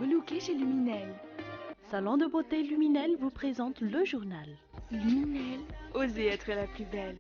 relooker chez Luminel. Salon de beauté Luminel vous présente le journal. Luminel, osez être la plus belle.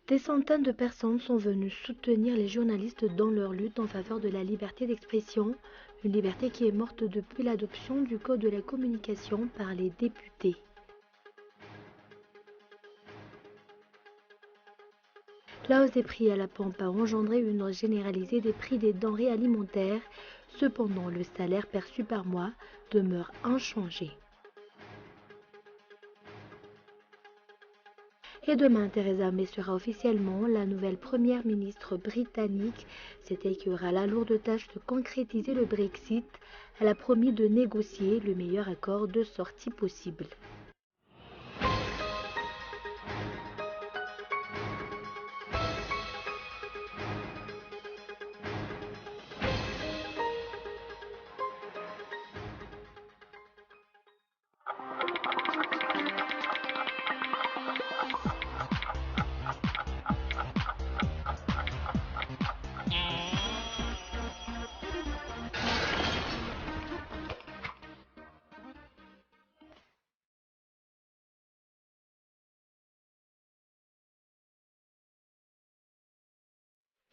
Des centaines de personnes sont venues soutenir les journalistes dans leur lutte en faveur de la liberté d'expression, une liberté qui est morte depuis l'adoption du Code de la communication par les députés. La hausse des prix à la pompe a engendré une hausse généralisée des prix des denrées alimentaires. Cependant, le salaire perçu par mois demeure inchangé. Et demain, Theresa May sera officiellement la nouvelle première ministre britannique. C'est elle qui aura la lourde tâche de concrétiser le Brexit. Elle a promis de négocier le meilleur accord de sortie possible.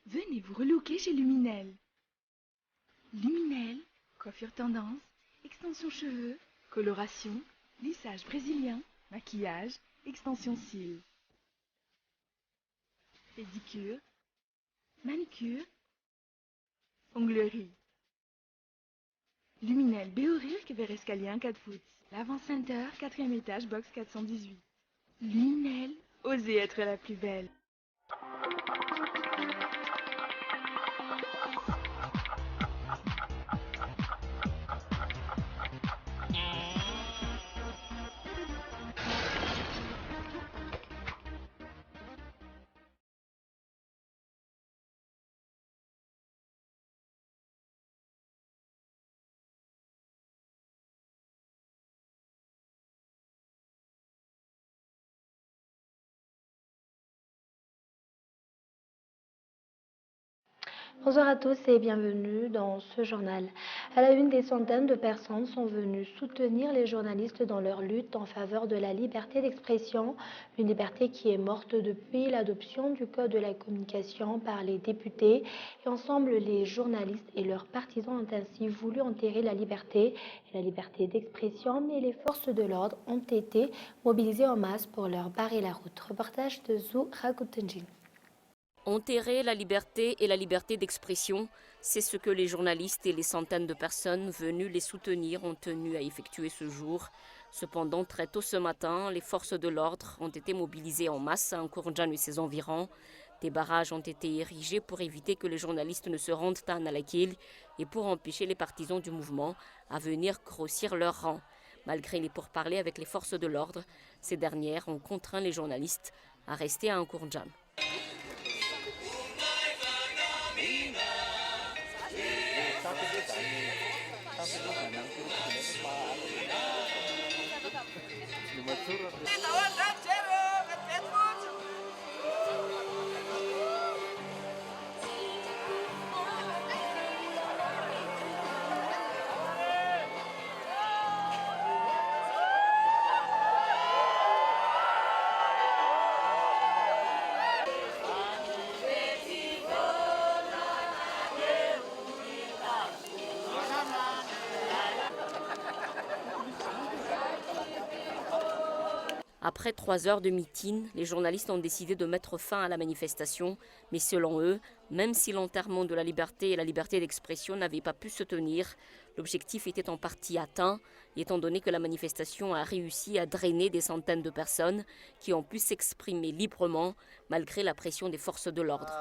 Venez vous relooker chez Luminel. Luminel, coiffure tendance, extension cheveux, coloration, lissage brésilien, maquillage, extension cils. Pédicure, manicure, onglerie. Luminel Béorir, vers escalier 1 4 foot. L'Avant Center, 4e étage, box 418. Luminel, osez être la plus belle. Bonsoir à tous et bienvenue dans ce journal. À la une, des centaines de personnes sont venues soutenir les journalistes dans leur lutte en faveur de la liberté d'expression, une liberté qui est morte depuis l'adoption du Code de la communication par les députés. Et ensemble, les journalistes et leurs partisans ont ainsi voulu enterrer la liberté d'expression, mais les forces de l'ordre ont été mobilisées en masse pour leur barrer la route. Reportage de Zou Rakutenjin. Enterrer la liberté et la liberté d'expression, c'est ce que les journalistes et les centaines de personnes venues les soutenir ont tenu à effectuer ce jour. Cependant, très tôt ce matin, les forces de l'ordre ont été mobilisées en masse à Nkoronjan et ses environs. Des barrages ont été érigés pour éviter que les journalistes ne se rendent à Nalakil et pour empêcher les partisans du mouvement à venir grossir leur rang. Malgré les pourparlers avec les forces de l'ordre, ces dernières ont contraint les journalistes à rester à Nkoronjan. Après 3 heures de meeting, les journalistes ont décidé de mettre fin à la manifestation. Mais selon eux, même si l'enterrement de la liberté et la liberté d'expression n'avaient pas pu se tenir, l'objectif était en partie atteint, étant donné que la manifestation a réussi à drainer des centaines de personnes qui ont pu s'exprimer librement malgré la pression des forces de l'ordre.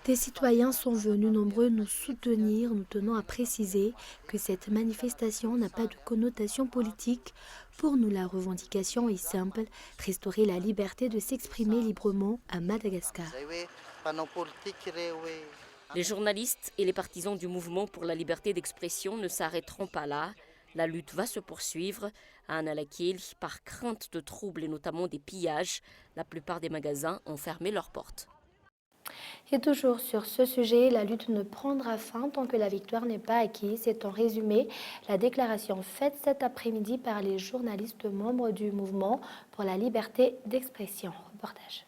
Des citoyens sont venus nombreux nous soutenir. Nous tenons à préciser que cette manifestation n'a pas de connotation politique. Pour nous, la revendication est simple, restaurer la liberté de s'exprimer librement à Madagascar. Les journalistes et les partisans du mouvement pour la liberté d'expression ne s'arrêteront pas là. La lutte va se poursuivre. À Analakeli, par crainte de troubles et notamment des pillages, la plupart des magasins ont fermé leurs portes. Et toujours sur ce sujet, la lutte ne prendra fin tant que la victoire n'est pas acquise. C'est en résumé la déclaration faite cet après-midi par les journalistes membres du mouvement pour la liberté d'expression. Reportage.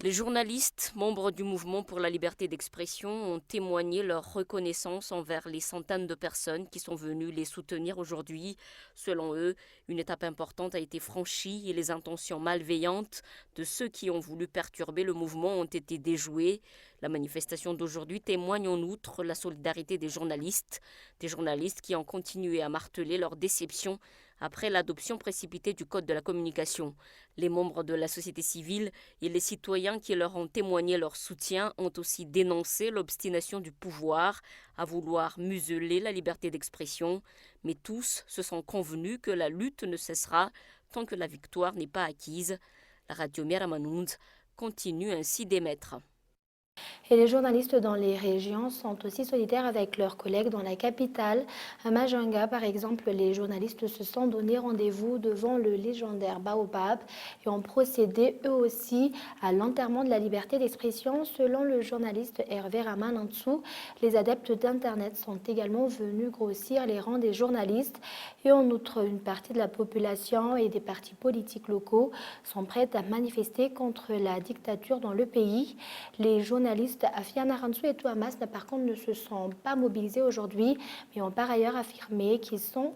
Les journalistes, membres du mouvement pour la liberté d'expression, ont témoigné leur reconnaissance envers les centaines de personnes qui sont venues les soutenir aujourd'hui. Selon eux, une étape importante a été franchie et les intentions malveillantes de ceux qui ont voulu perturber le mouvement ont été déjouées. La manifestation d'aujourd'hui témoigne en outre la solidarité des journalistes qui ont continué à marteler leur déception après l'adoption précipitée du Code de la communication. Les membres de la société civile et les citoyens qui leur ont témoigné leur soutien ont aussi dénoncé l'obstination du pouvoir à vouloir museler la liberté d'expression. Mais tous se sont convenus que la lutte ne cessera tant que la victoire n'est pas acquise. La radio Miramanound continue ainsi d'émettre. Et les journalistes dans les régions sont aussi solidaires avec leurs collègues dans la capitale. À Majanga, par exemple, les journalistes se sont donné rendez-vous devant le légendaire Baobab et ont procédé eux aussi à l'enterrement de la liberté d'expression. Selon le journaliste Hervé Ramanansou, les adeptes d'Internet sont également venus grossir les rangs des journalistes. Et en outre, une partie de la population et des partis politiques locaux sont prêts à manifester contre la dictature dans le pays. Les journalistes Afiana Ransu et Touamas, par contre, ne se sont pas mobilisés aujourd'hui, mais ont par ailleurs affirmé qu'ils sont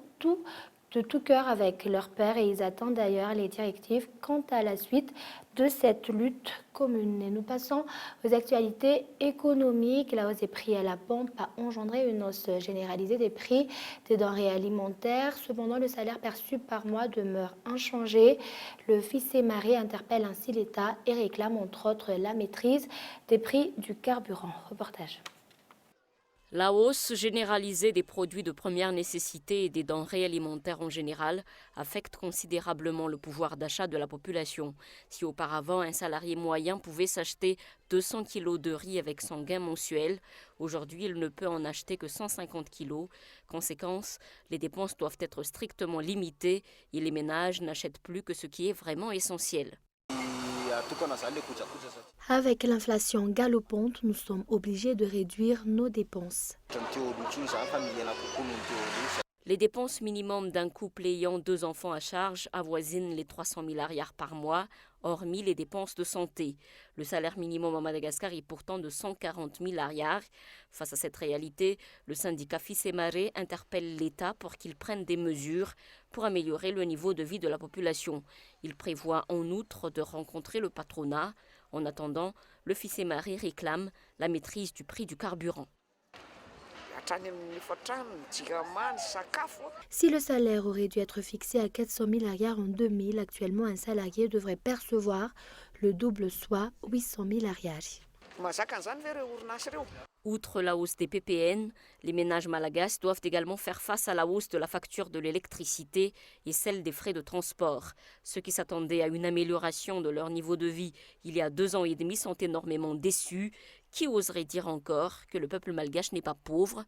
de tout cœur avec leur père et ils attendent d'ailleurs les directives quant à la suite de cette lutte commune. Et nous passons aux actualités économiques. La hausse des prix à la pompe a engendré une hausse généralisée des prix des denrées alimentaires. Cependant, le salaire perçu par mois demeure inchangé. Le Ficemare interpelle ainsi l'État et réclame entre autres la maîtrise des prix du carburant. Reportage. La hausse généralisée des produits de première nécessité et des denrées alimentaires en général affecte considérablement le pouvoir d'achat de la population. Si auparavant un salarié moyen pouvait s'acheter 200 kilos de riz avec son gain mensuel, aujourd'hui il ne peut en acheter que 150 kilos. Conséquence, les dépenses doivent être strictement limitées et les ménages n'achètent plus que ce qui est vraiment essentiel. Avec l'inflation galopante, nous sommes obligés de réduire nos dépenses. Les dépenses minimum d'un couple ayant 2 enfants à charge avoisinent les 300 000 arrières par mois, hormis les dépenses de santé. Le salaire minimum à Madagascar est pourtant de 140 000 arrières. Face à cette réalité, le syndicat Ficemare interpelle l'État pour qu'il prenne des mesures pour améliorer le niveau de vie de la population. Il prévoit en outre de rencontrer le patronat. En attendant, le Ficemare réclame la maîtrise du prix du carburant. Si le salaire aurait dû être fixé à 400 000 arrières en 2000, actuellement un salarié devrait percevoir le double, soit 800 000 arrières. Outre la hausse des PPN, les ménages malagasy doivent également faire face à la hausse de la facture de l'électricité et celle des frais de transport. Ceux qui s'attendaient à une amélioration de leur niveau de vie il y a 2 ans et demi sont énormément déçus. Qui oserait dire encore que le peuple malgache n'est pas pauvre ?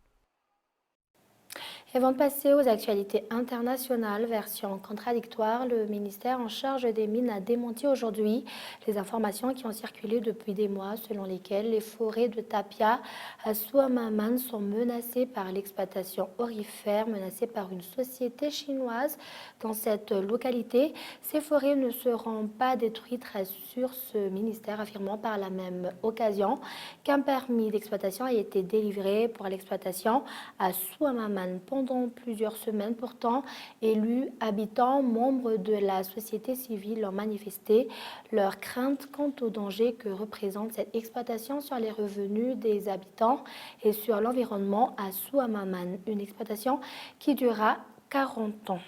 Et avant de passer aux actualités internationales, version contradictoire, le ministère en charge des mines a démenti aujourd'hui les informations qui ont circulé depuis des mois selon lesquelles les forêts de Tapia à Souamaman sont menacées par l'exploitation aurifère menacée par une société chinoise dans cette localité. Ces forêts ne seront pas détruites, rassure ce ministère, affirmant par la même occasion qu'un permis d'exploitation a été délivré pour l'exploitation à Souamaman. Pendant plusieurs semaines, pourtant, élus, habitants, membres de la société civile ont manifesté leur crainte quant au danger que représente cette exploitation sur les revenus des habitants et sur l'environnement à Souamaman, une exploitation qui durera 40 ans.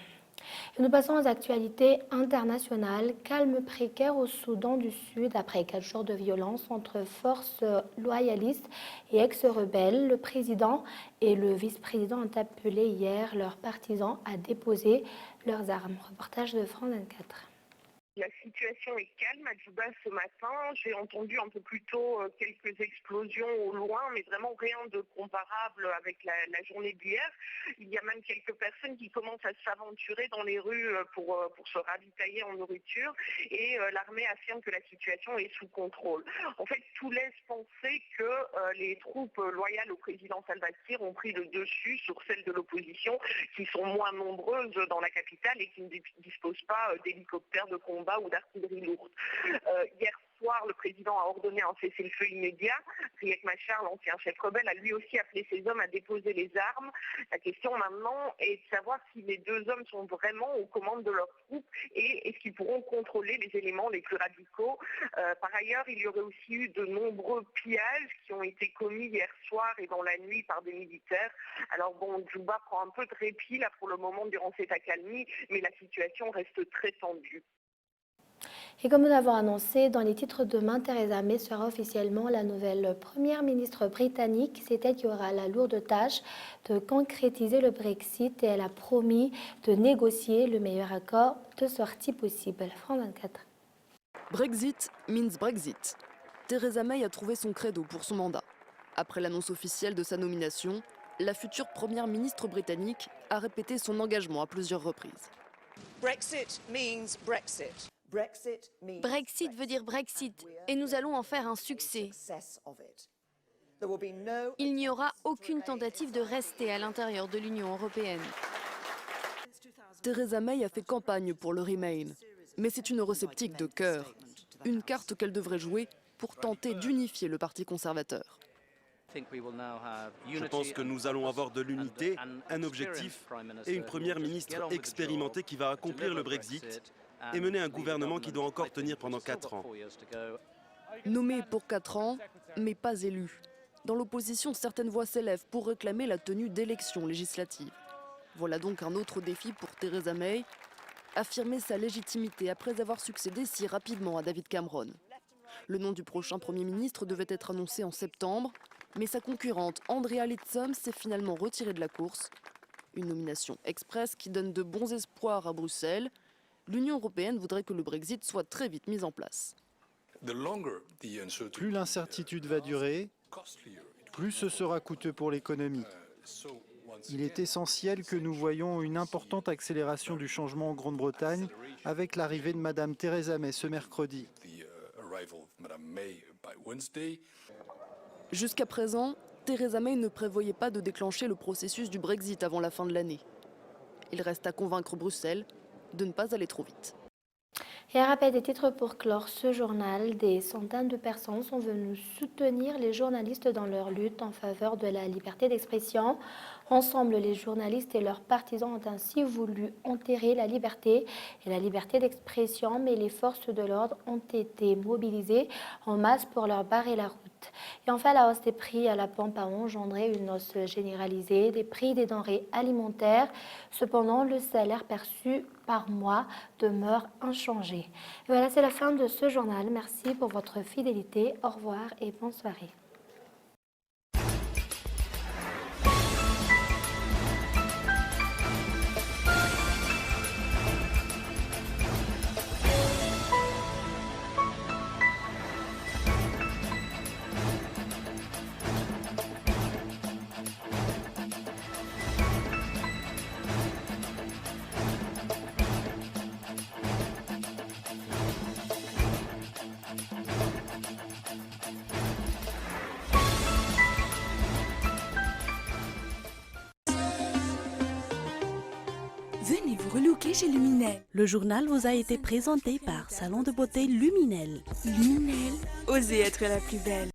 Et nous passons aux actualités internationales. Calme précaire au Soudan du Sud après 4 jours de violence entre forces loyalistes et ex-rebelles. Le président et le vice-président ont appelé hier leurs partisans à déposer leurs armes. Reportage de France 24. La situation est calme à Djouba ce matin. J'ai entendu un peu plus tôt quelques explosions au loin, mais vraiment rien de comparable avec la journée d'hier. Il y a même quelques personnes qui commencent à s'aventurer dans les rues pour se ravitailler en nourriture et l'armée affirme que la situation est sous contrôle. En fait, tout laisse penser que les troupes loyales au président Salva Kiir ont pris le dessus sur celles de l'opposition qui sont moins nombreuses dans la capitale et qui ne disposent pas d'hélicoptères de combat ou d'artillerie lourde. Hier soir, le président a ordonné un cessez-le-feu immédiat. Riek Machar, l'ancien chef rebelle, a lui aussi appelé ses hommes à déposer les armes. La question maintenant est de savoir si les deux hommes sont vraiment aux commandes de leurs troupes et est-ce qu'ils pourront contrôler les éléments les plus radicaux. Par ailleurs, il y aurait aussi eu de nombreux pillages qui ont été commis hier soir et dans la nuit par des militaires. Alors bon, Djouba prend un peu de répit là pour le moment durant cette accalmie, mais la situation reste très tendue. Et comme nous l'avons annoncé dans les titres demain, Theresa May sera officiellement la nouvelle première ministre britannique. C'est elle qui aura la lourde tâche de concrétiser le Brexit et elle a promis de négocier le meilleur accord de sortie possible. France 24. Brexit means Brexit. Theresa May a trouvé son credo pour son mandat. Après l'annonce officielle de sa nomination, la future première ministre britannique a répété son engagement à plusieurs reprises. Brexit means Brexit. Brexit veut dire Brexit et nous allons en faire un succès. Il n'y aura aucune tentative de rester à l'intérieur de l'Union européenne. Theresa May a fait campagne pour le Remain, mais c'est une eurosceptique de cœur, une carte qu'elle devrait jouer pour tenter d'unifier le Parti conservateur. Je pense que nous allons avoir de l'unité, un objectif et une première ministre expérimentée qui va accomplir le Brexit et mener un gouvernement qui doit encore tenir pendant 4 ans. Nommé pour 4 ans, mais pas élu. Dans l'opposition, certaines voix s'élèvent pour réclamer la tenue d'élections législatives. Voilà donc un autre défi pour Theresa May, affirmer sa légitimité après avoir succédé si rapidement à David Cameron. Le nom du prochain Premier ministre devait être annoncé en septembre, mais sa concurrente Andrea Leadsom s'est finalement retirée de la course. Une nomination express qui donne de bons espoirs à Bruxelles. L'Union européenne voudrait que le Brexit soit très vite mis en place. Plus l'incertitude va durer, plus ce sera coûteux pour l'économie. Il est essentiel que nous voyions une importante accélération du changement en Grande-Bretagne avec l'arrivée de Mme Theresa May ce mercredi. Jusqu'à présent, Theresa May ne prévoyait pas de déclencher le processus du Brexit avant la fin de l'année. Il reste à convaincre Bruxelles de ne pas aller trop vite. Et un rappel des titres pour clore ce journal. Des centaines de personnes sont venues soutenir les journalistes dans leur lutte en faveur de la liberté d'expression. Ensemble, les journalistes et leurs partisans ont ainsi voulu enterrer la liberté et la liberté d'expression, mais les forces de l'ordre ont été mobilisées en masse pour leur barrer la route. Et enfin, la hausse des prix à la pompe a engendré une hausse généralisée des prix des denrées alimentaires. Cependant, le salaire perçu par mois demeure inchangé. Et voilà, c'est la fin de ce journal. Merci pour votre fidélité. Au revoir et bonne soirée. Venez vous relooker chez Luminel. Le journal vous a été présenté par Salon de beauté Luminel. Luminel, osez être la plus belle.